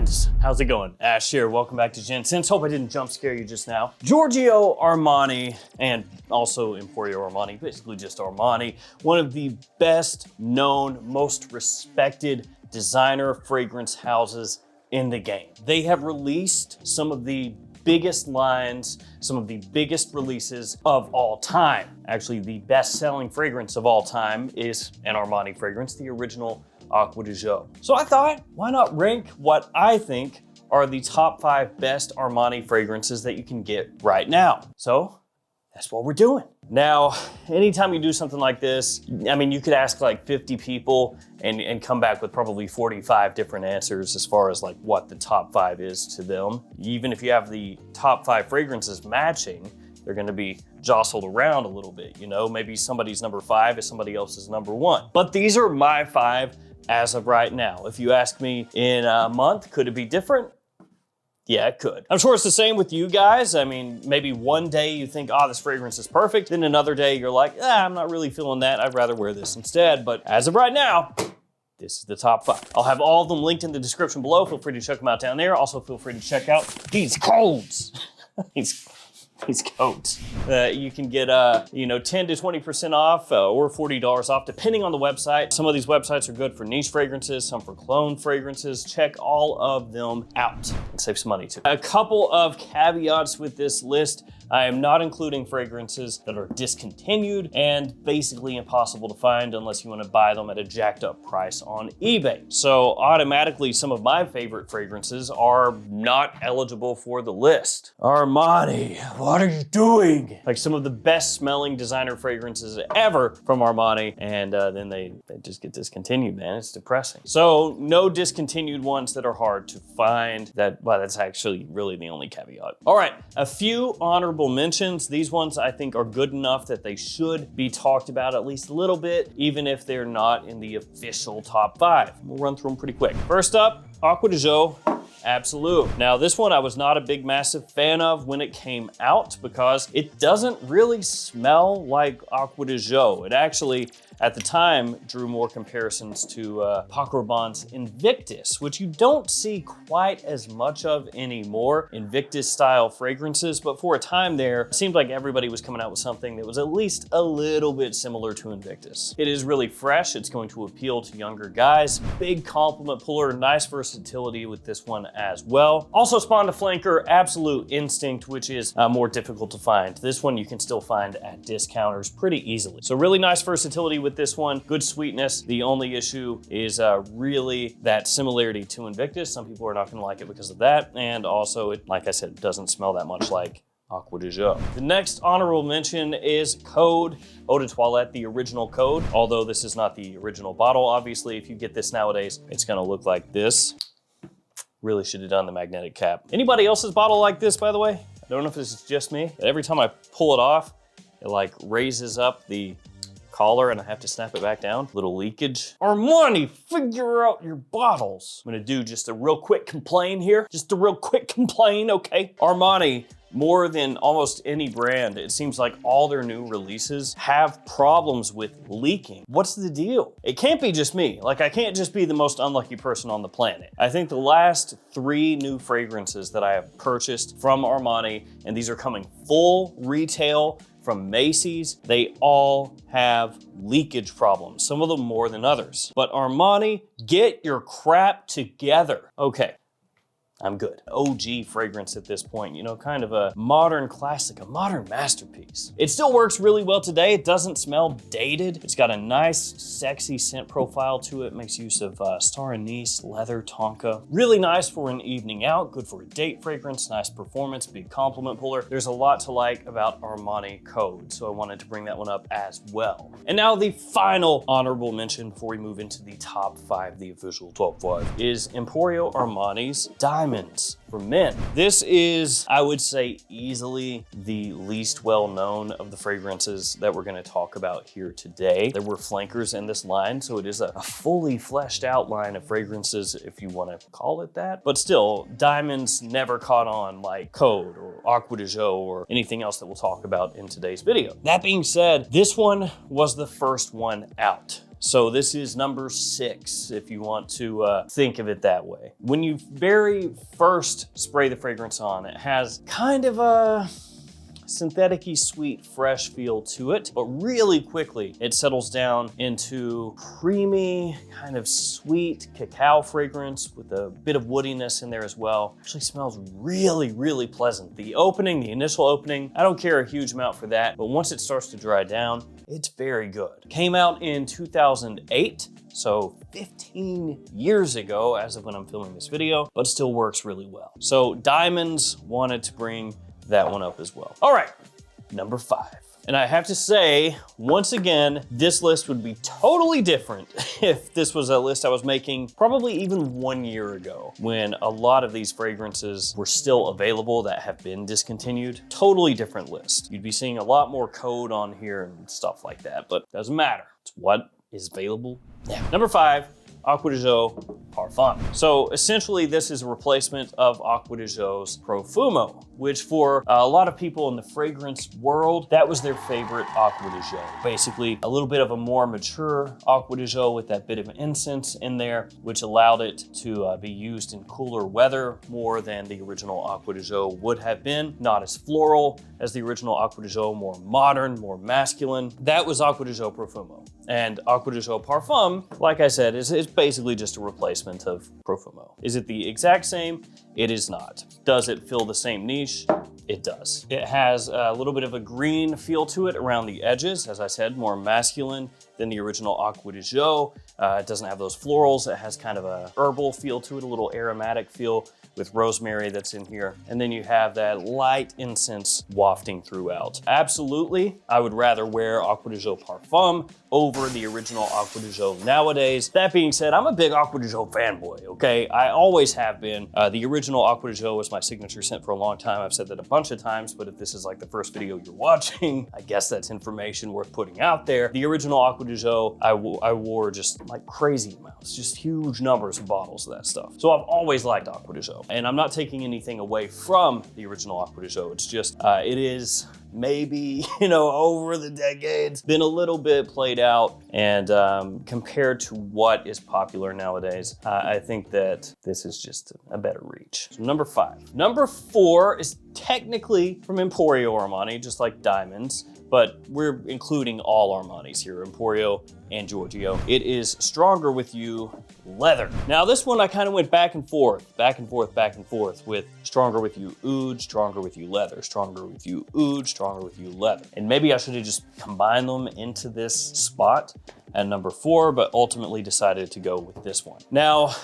friends, how's it going? Ash here, welcome back to Gents. Hope I didn't jump scare you just now. Giorgio Armani, and also Emporio Armani, basically just Armani, one of the best known, most respected designer fragrance houses in the game. They have released some of the biggest lines, some of the biggest releases of all time. Actually, the best-selling fragrance of all time is an Armani fragrance, the original Aqua Deo. So I thought, why not rank what I think are the top 5 best Armani fragrances that you can get right now. So that's what we're doing. Now, anytime you do something like this, I mean, you could ask like 50 people and come back with probably 45 different answers as far as like what the top 5 is to them. Even if you have the top 5 fragrances matching, they're gonna be jostled around a little bit, you know? Maybe somebody's number 5 is somebody else's number 1. But these are my 5 as of right now. If you ask me in a month, could it be different? Yeah, it could. I'm sure it's the same with you guys. I mean, maybe one day you think, oh, this fragrance is perfect. Then another day you're like, I'm not really feeling that. I'd rather wear this instead. But as of right now, this is the top 5. I'll have all of them linked in the description below. Feel free to check them out down there. Also feel free to check out these codes. These codes. You can get 10 to 20% off or $40 off depending on the website. Some of these websites are good for niche fragrances, some for cologne fragrances. Check all of them out and save some money too. A couple of caveats with this list. I am not including fragrances that are discontinued and basically impossible to find unless you want to buy them at a jacked up price on eBay. So automatically some of my favorite fragrances are not eligible for the list. Armani, what are you doing? Like some of the best smelling designer fragrances ever from Armani, and then they just get discontinued, man. It's depressing. So no discontinued ones that are hard to find. That's actually really the only caveat. All right, a few honorable mentions. These ones I think are good enough that they should be talked about at least a little bit, even if they're not in the official top 5. We'll run through them pretty quick. First up, Aqua Deo Absolute. Now this one I was not a big massive fan of when it came out because it doesn't really smell like Aqua Deo. It actually, at the time, drew more comparisons to Paco Rabanne's Invictus, which you don't see quite as much of anymore, Invictus style fragrances, but for a time there, it seemed like everybody was coming out with something that was at least a little bit similar to Invictus. It is really fresh, it's going to appeal to younger guys, big compliment puller, nice versatility with this one as well. Also spawned a flanker, Absolute Instinct, which is more difficult to find. This one you can still find at discounters pretty easily. So really nice versatility with this one, good sweetness. The only issue is really that similarity to Invictus. Some people are not gonna like it because of that. And also, it, like I said, doesn't smell that much like Aqua Deo. The next honorable mention is Code Eau de Toilette, the original Code. Although this is not the original bottle, obviously, if you get this nowadays, it's gonna look like this. Really should have done the magnetic cap. Anybody else's bottle like this, by the way? I don't know if this is just me, but every time I pull it off, it like raises up the collar and I have to snap it back down. Little leakage. Armani, figure out your bottles. I'm gonna do just a real quick complaint here. Just a real quick complaint, okay? Armani, more than almost any brand, it seems like all their new releases have problems with leaking. What's the deal? It can't be just me. Like, I can't just be the most unlucky person on the planet. I think the last 3 new fragrances that I have purchased from Armani, and these are coming full retail from Macy's, they all have leakage problems, some of them more than others. But Armani, get your crap together. Okay. I'm good. OG fragrance at this point, you know, kind of a modern classic, a modern masterpiece. It still works really well today. It doesn't smell dated. It's got a nice, sexy scent profile to it. Makes use of star anise, leather, tonka. Really nice for an evening out, good for a date fragrance, nice performance, big compliment puller. There's a lot to like about Armani Code, so I wanted to bring that one up as well. And now the final honorable mention before we move into the top 5, the official top 5, is Emporio Armani's Diamonds for men. This is, I would say, easily the least well-known of the fragrances that we're gonna talk about here today. There were flankers in this line, so it is a fully fleshed out line of fragrances, if you wanna call it that. But still, Diamonds never caught on like Code or Aqua Deo or anything else that we'll talk about in today's video. That being said, this one was the first one out. So this is number 6, if you want to think of it that way. When you very first spray the fragrance on, it has kind of a synthetic-y, sweet, fresh feel to it, but really quickly it settles down into creamy, kind of sweet cacao fragrance with a bit of woodiness in there as well. Actually smells really, really pleasant. The initial opening, I don't care a huge amount for that, but once it starts to dry down, it's very good. Came out in 2008, so 15 years ago as of when I'm filming this video, but still works really well. So Diamonds wanted to bring that one up as well. All right, number 5. And I have to say, once again, this list would be totally different if this was a list I was making probably even 1 year ago, when a lot of these fragrances were still available that have been discontinued. Totally different list. You'd be seeing a lot more code on here and stuff like that, but doesn't matter. It's what is available now. Number 5, Aqua Deo Parfum. So essentially this is a replacement of Aqua Deo's Profundo, which for a lot of people in the fragrance world, that was their favorite Aqua Deo. Basically a little bit of a more mature Aqua Deo with that bit of incense in there, which allowed it to be used in cooler weather more than the original Aqua Deo would have been. Not as floral as the original Aqua Deo, more modern, more masculine. That was Aqua Deo Profundo. And Aqua Deo Parfum, like I said, is basically just a replacement of Profundo. Is it the exact same? It is not. Does it fill the same niche? It does. It has a little bit of a green feel to it around the edges. As I said, more masculine than the original Aqua Deo. It doesn't have those florals. It has kind of a herbal feel to it, a little aromatic feel with rosemary that's in here. And then you have that light incense wafting throughout. Absolutely, I would rather wear Aqua Deo Parfum over the original Aqua Deo nowadays. That being said, I'm a big Aqua Deo fanboy, okay? I always have been. The original Aqua Deo was my signature scent for a long time. I've said that a bunch of times, but if this is like the first video you're watching, I guess that's information worth putting out there. The original Aqua Deo, I wore just like crazy amounts, just huge numbers of bottles of that stuff. So I've always liked Aqua Deo. And I'm not taking anything away from the original Aqua Deo. It's just, it is maybe, over the decades, been a little bit played out. And compared to what is popular nowadays, I think that this is just a better reach. So number 5. Number 4 is technically from Emporio Armani, just like Diamonds, but we're including all Armanis here, Emporio and Giorgio. It is Stronger With You Leather. Now this one I kind of went back and forth with Stronger With You Oud, Stronger With You Leather, Stronger With You Oud, Stronger With You Leather. And maybe I should have just combined them into this spot at number 4, but ultimately decided to go with this one. Now,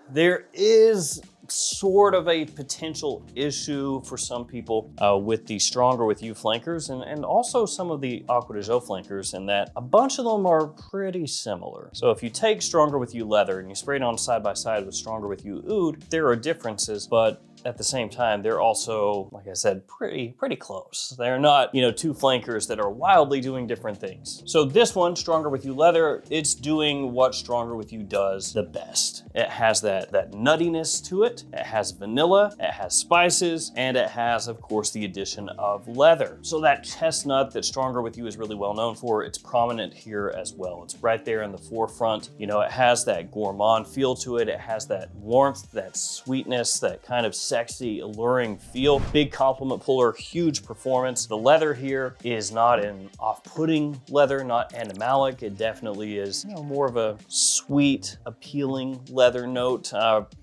there is sort of a potential issue for some people with the Stronger With You flankers and also some of the Aqua Deo flankers, in that a bunch of them are pretty similar. So if you take Stronger With You Leather and you spray it on side by side with Stronger With You Oud, there are differences, but at the same time, they're also, like I said, pretty close. They're not, two flankers that are wildly doing different things. So this one, Stronger With You Leather, it's doing what Stronger With You does the best. It has that nuttiness to it. It has vanilla, it has spices, and it has, of course, the addition of leather. So that chestnut that Stronger With You is really well known for, it's prominent here as well. It's right there in the forefront. It has that gourmand feel to it. It has that warmth, that sweetness, that kind of sexy, alluring feel. Big compliment puller, huge performance. The leather here is not an off-putting leather, not animalic. It definitely is, more of a sweet, appealing leather note.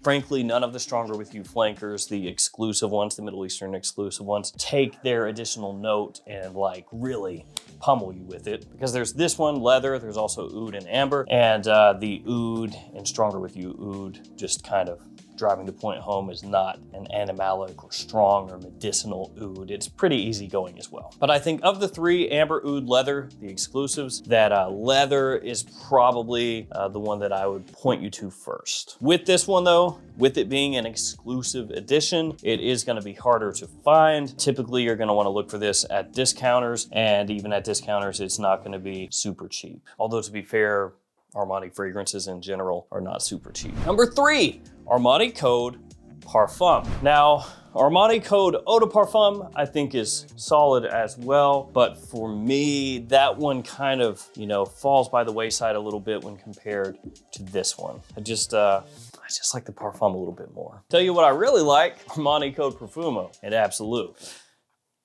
Frankly, none of the Stronger With You flankers, the exclusive ones, the Middle Eastern exclusive ones, take their additional note and really pummel you with it. Because there's this one, leather, there's also oud and amber, and the oud and Stronger With You oud just kind of driving the point home is not an animalic or strong or medicinal oud. It's pretty easygoing as well. But I think of the 3, amber, oud, leather, the exclusives, that leather is probably the one that I would point you to first. With this one though, with it being an exclusive edition, it is gonna be harder to find. Typically, you're gonna wanna look for this at discounters, and even at discounters, it's not gonna be super cheap. Although to be fair, Armani fragrances in general are not super cheap. Number 3, Armani Code Parfum. Now, Armani Code Eau de Parfum, I think is solid as well. But for me, that one kind of, you know, falls by the wayside a little bit when compared to this one. I just like the Parfum a little bit more. Tell you what I really like, Armani Code Profundo and Absolute.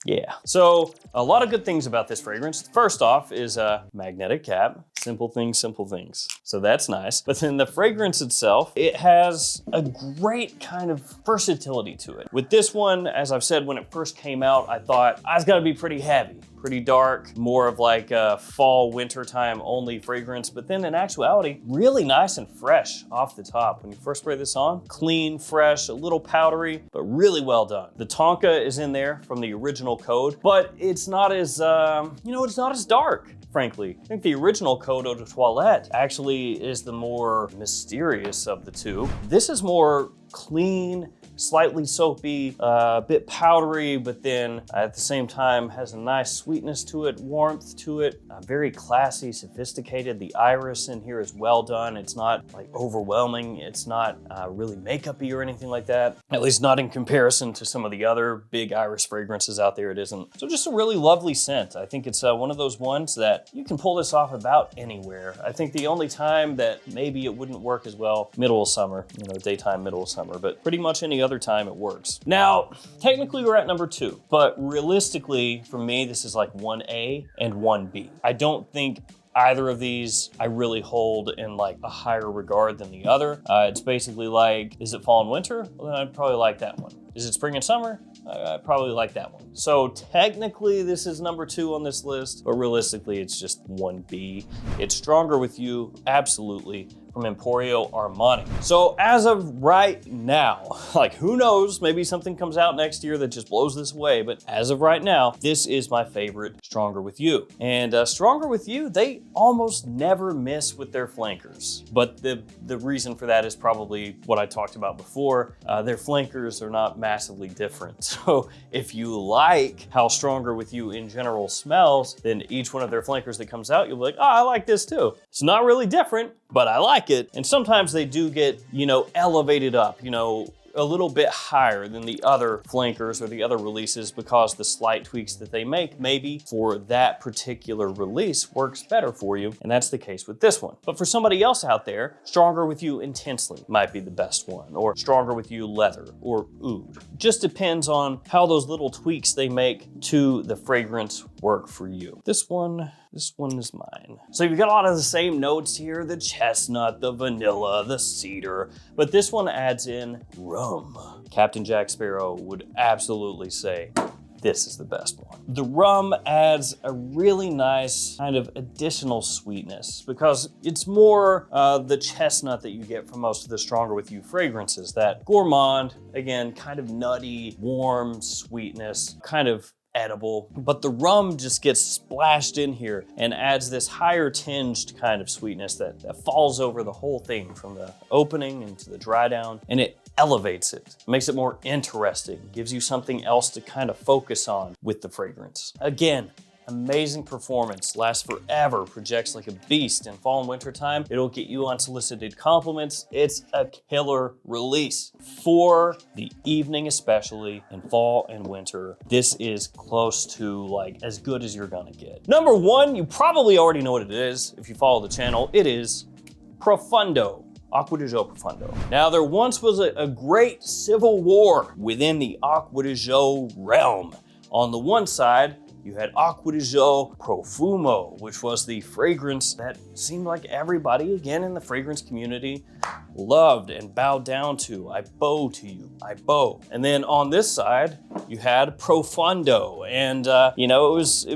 Yeah, so a lot of good things about this fragrance. First off is a magnetic cap. Simple things, simple things. So that's nice. But then the fragrance itself, it has a great kind of versatility to it. With this one, as I've said, when it first came out, I thought, it's gotta be pretty heavy, pretty dark, more of like a fall, winter time only fragrance. But then in actuality, really nice and fresh off the top. When you first spray this on, clean, fresh, a little powdery, but really well done. The Tonka is in there from the original Code, but it's not as, it's not as dark. Frankly, I think the original Code Eau de Toilette actually is the more mysterious of the two. This is more clean, slightly soapy, a bit powdery, but then at the same time has a nice sweetness to it, warmth to it, very classy, sophisticated. The iris in here is well done. It's not like overwhelming. It's not really makeup-y or anything like that, at least not in comparison to some of the other big iris fragrances out there. It isn't. So just a really lovely scent. I think it's one of those ones that you can pull this off about anywhere. I think the only time that maybe it wouldn't work as well, middle of summer, you know, daytime, middle of summer, but pretty much any other time it works. Now, technically we're at number 2, but realistically for me, this is like 1A and 1B. I don't think either of these I really hold in like a higher regard than the other. It's basically like, is it fall and winter? Well, then I'd probably like that one. Is it spring and summer? I probably like that one. So technically this is number 2 on this list, but realistically it's just 1B. It's Stronger With You, absolutely, from Emporio Armani. So as of right now, like who knows, maybe something comes out next year that just blows this away, but as of right now, this is my favorite Stronger With You. And Stronger With You, they almost never miss with their flankers. But the reason for that is probably what I talked about before. Their flankers are not massively different. So if you like how Stronger With You in general smells, then each one of their flankers that comes out, you'll be like, oh, I like this too. It's not really different, but I like it. And sometimes they do get, elevated up, a little bit higher than the other flankers or the other releases because the slight tweaks that they make maybe for that particular release works better for you. And that's the case with this one. But for somebody else out there, Stronger With You Intensely might be the best one, or Stronger With You Leather or Oud. Just depends on how those little tweaks they make to the fragrance work for you. This one is mine. So you've got a lot of the same notes here, the chestnut, the vanilla, the cedar, but this one adds in rum. Captain Jack Sparrow would absolutely say this is the best one. The rum adds a really nice kind of additional sweetness because it's more the chestnut that you get from most of the Stronger With You fragrances. That gourmand, again, kind of nutty, warm sweetness, kind of edible, but the rum just gets splashed in here and adds this higher tinged kind of sweetness that falls over the whole thing from the opening into the dry down, and it elevates it, makes it more interesting, gives you something else to kind of focus on with the fragrance. Again, amazing performance, lasts forever, projects like a beast in fall and winter time. It'll get you unsolicited compliments. It's a killer release for the evening, especially in fall and winter. This is close to like as good as you're gonna get. Number 1, you probably already know what it is if you follow the channel. It is Profundo. Aqua Deo Profundo. Now, there once was a great civil war within the Aqua Deo realm. On the one side, you had Aqua Deo Profundo, which was the fragrance that seemed like everybody, again, in the fragrance community loved and bowed down to. I bow to you, I bow. And then on this side, you had Profundo. And, it was,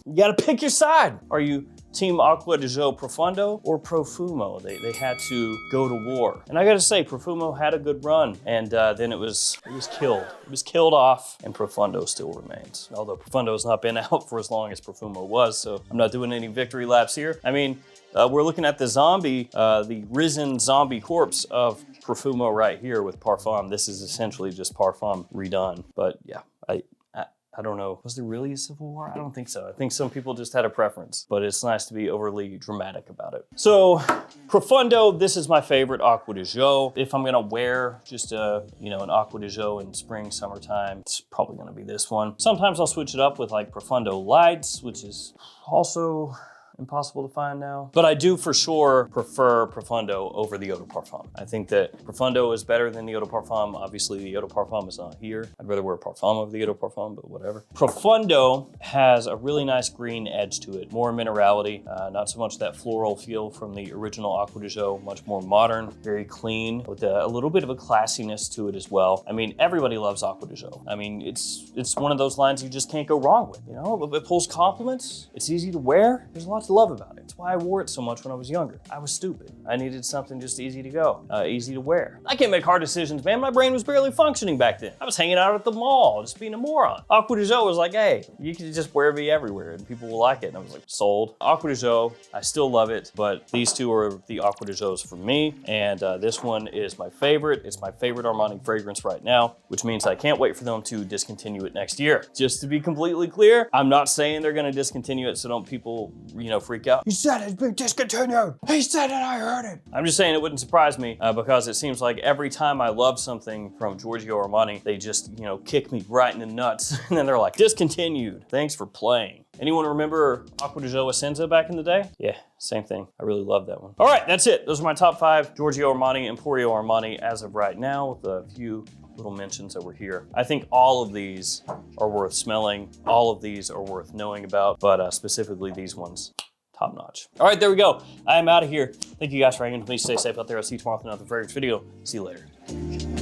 you gotta pick your side. Are you Team Aqua Deo Profundo or Profundo? They had to go to war. And I gotta say, Profundo had a good run, and then it was killed. It was killed off, and Profundo still remains. Although Profundo's not been out for as long as Profundo was, so I'm not doing any victory laps here. I mean, we're looking at the zombie, the risen zombie corpse of Profundo right here with Parfum. This is essentially just Parfum redone, but yeah, I don't know, was there really a civil war? I don't think so. I think some people just had a preference, but it's nice to be overly dramatic about it. So Profundo, this is my favorite Aqua Deo. If I'm gonna wear just an Aqua Deo in spring, summertime, it's probably gonna be this one. Sometimes I'll switch it up with like Profundo Lights, which is also impossible to find now. But I do for sure prefer Profundo over the Eau de Parfum. I think that Profundo is better than the Eau de Parfum. Obviously the Eau de Parfum is not here. I'd rather wear Parfum over the Eau de Parfum, but whatever. Profundo has a really nice green edge to it, more minerality, not so much that floral feel from the original Aqua Deo, much more modern, very clean, with a little bit of a classiness to it as well. I mean, everybody loves Aqua Deo. I mean, it's one of those lines you just can't go wrong with, you know? It pulls compliments, it's easy to wear, there's a lot to love about it. It's why I wore it so much when I was younger. I was stupid. I needed something just easy to go, easy to wear. I can't make hard decisions, man. My brain was barely functioning back then. I was hanging out at the mall, just being a moron. Aqua Deo was like, hey, you can just wear me everywhere and people will like it. And I was like, sold. Aqua Deo, I still love it, but these two are the Aqua Deos for me. And this one is my favorite. It's my favorite Armani fragrance right now, which means I can't wait for them to discontinue it next year. Just to be completely clear, I'm not saying they're gonna discontinue it, so don't people, freak out. He said it's been discontinued. He said it, I heard it. I'm just saying it wouldn't surprise me because it seems like every time I love something from Giorgio Armani, they just, kick me right in the nuts. And then they're like, discontinued. Thanks for playing. Anyone remember Aqua Deo Essenza back in the day? Yeah, same thing. I really love that one. All right, that's it. Those are my top 5 Giorgio Armani, Emporio Armani as of right now, with a few little mentions over here. I think all of these are worth smelling. All of these are worth knowing about, but specifically these ones, top notch. All right, there we go. I am out of here. Thank you guys for hanging with me. Stay safe out there. I'll see you tomorrow with another fragrance video. See you later.